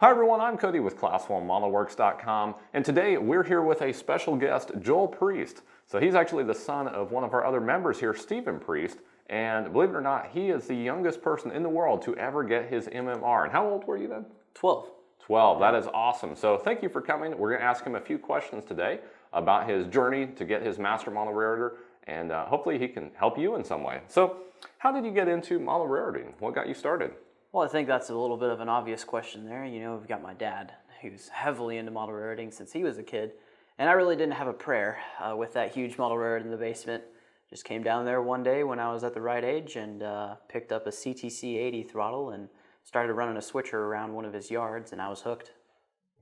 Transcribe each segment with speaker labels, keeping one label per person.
Speaker 1: Hi everyone, I'm Cody with Class1ModelWorks.com, and today we're here with a special guest, Joel Priest. So he's actually the son of one of our other members here, Stephen Priest, and believe it or not, he is the youngest person in the world to ever get his MMR. And how old were you then?
Speaker 2: 12.
Speaker 1: 12, that is awesome. So thank you for coming. We're going to ask him a few questions today about his journey to get his master model raretor, and hopefully he can help you in some way. So how did you get into model rareting? What got you started?
Speaker 2: Well, I think that's a little bit of an obvious question there. You know, we've got my dad, who's heavily into model rareting since he was a kid. And I really didn't have a prayer with that huge model raretor in the basement. Just came down there one day when I was at the right age and picked up a CTC 80 throttle and started running a switcher around one of his yards, and I was hooked.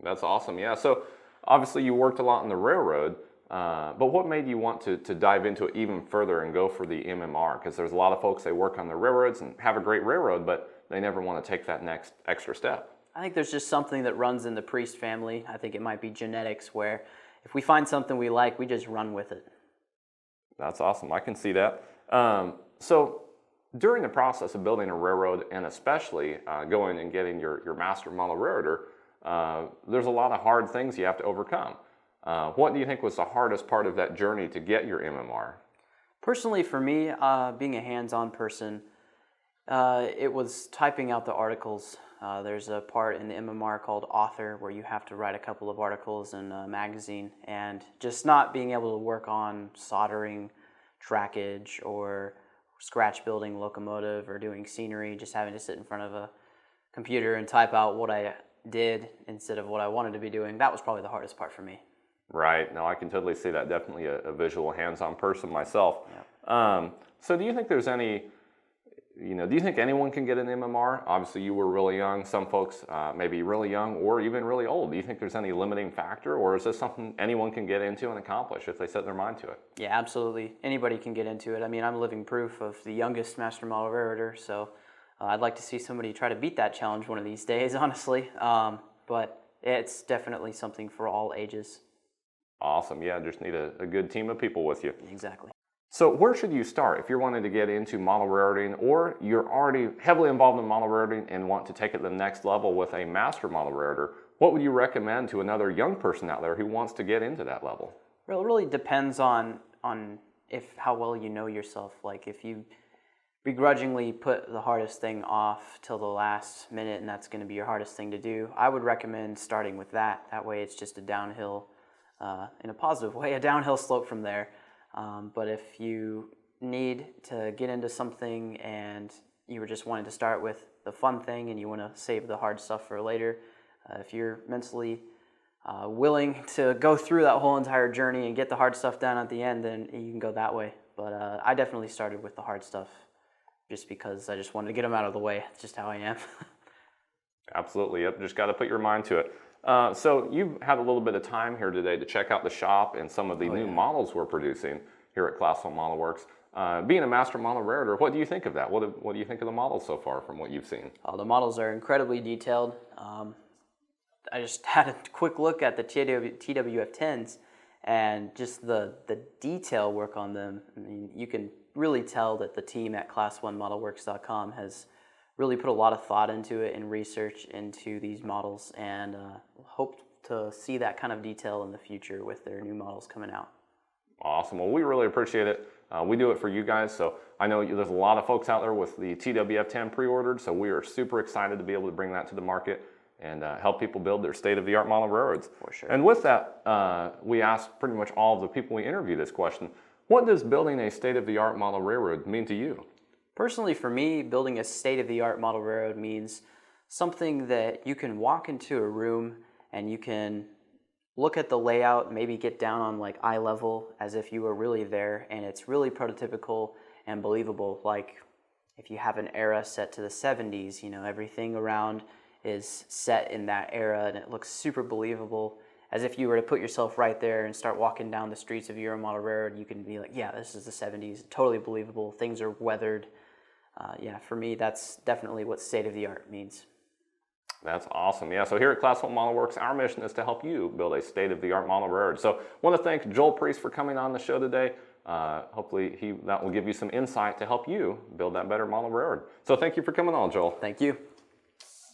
Speaker 1: That's awesome, yeah. So obviously you worked a lot on the railroad, but what made you want to dive into it even further and go for the MMR? Because there's a lot of folks, they work on the railroads and have a great railroad, but they never want to take that next extra step.
Speaker 2: I think there's just something that runs in the Priest family. I think it might be genetics, where if we find something we like, we just run with it.
Speaker 1: That's awesome. I can see that. So during the process of building a railroad, and especially going and getting your master model raretor, there's a lot of hard things you have to overcome. What do you think was the hardest part of that journey to get your MMR?
Speaker 2: Personally, for me, being a hands-on person, it was typing out the articles. There's a part in the MMR called author where you have to write a couple of articles in a magazine, and just not being able to work on soldering, trackage, or scratch building locomotive or doing scenery, just having to sit in front of a computer and type out what I did instead of what I wanted to be doing. That was probably the hardest part for me.
Speaker 1: Right. No, I can totally see that. Definitely a visual, hands-on person myself.
Speaker 2: Yep.
Speaker 1: So do you think there's any, do you think anyone can get an MMR? Obviously, you were really young. Some folks maybe really young or even really old. Do you think there's any limiting factor, or is this something anyone can get into and accomplish if they set their mind to it?
Speaker 2: Yeah, absolutely. Anybody can get into it. I mean, I'm living proof of the youngest master model raretor, so I'd like to see somebody try to beat that challenge one of these days, honestly. But it's definitely something for all ages.
Speaker 1: Awesome. Yeah, just need a good team of people with you.
Speaker 2: Exactly.
Speaker 1: So where should you start if you're wanting to get into model rareting, or you're already heavily involved in model rareting and want to take it to the next level with a master model raretor? What would you recommend to another young person out there who wants to get into that level?
Speaker 2: Well, it really depends on how well you know yourself. Like if you begrudgingly put the hardest thing off till the last minute and that's going to be your hardest thing to do, I would recommend starting with that. That way it's just a downhill, in a positive way, a downhill slope from there. But if you need to get into something and you were just wanting to start with the fun thing and you want to save the hard stuff for later, if you're mentally willing to go through that whole entire journey and get the hard stuff done at the end, then you can go that way. But I definitely started with the hard stuff just because I just wanted to get them out of the way. It's just how I am.
Speaker 1: Absolutely. Yep. Just got to put your mind to it. So you've had a little bit of time here today to check out the shop and some of the new models we're producing here at Class 1 Model Works. Being a master model raretor, what do you think of that? What do you think of the models so far from what you've seen?
Speaker 2: The models are incredibly detailed. I just had a quick look at the TWF10s and just the detail work on them. I mean, you can really tell that the team at Class1ModelWorks.com has really put a lot of thought into it and research into these models, and hope to see that kind of detail in the future with their new models coming out.
Speaker 1: Awesome. Well, we really appreciate it. We do it for you guys, so I know there's a lot of folks out there with the TWF10 pre-ordered, so we are super excited to be able to bring that to the market and help people build their state-of-the-art model railroads.
Speaker 2: For sure.
Speaker 1: And with that, we asked pretty much all of the people we interview this question: what does building a state-of-the-art model railroad mean to you?
Speaker 2: Personally, for me, building a state-of-the-art model railroad means something that you can walk into a room and you can look at the layout, maybe get down on like eye level as if you were really there, and it's really prototypical and believable. Like if you have an era set to the 70s, everything around is set in that era and it looks super believable. As if you were to put yourself right there and start walking down the streets of your model railroad, you can be like, yeah, this is the 70s, totally believable, things are weathered. For me, that's definitely what state-of-the-art means.
Speaker 1: That's awesome. Yeah, so here at Class 1 Model Works, our mission is to help you build a state-of-the-art model railroad. So I want to thank Joel Priest for coming on the show today. Hopefully that will give you some insight to help you build that better model railroad. So thank you for coming on, Joel.
Speaker 2: Thank you.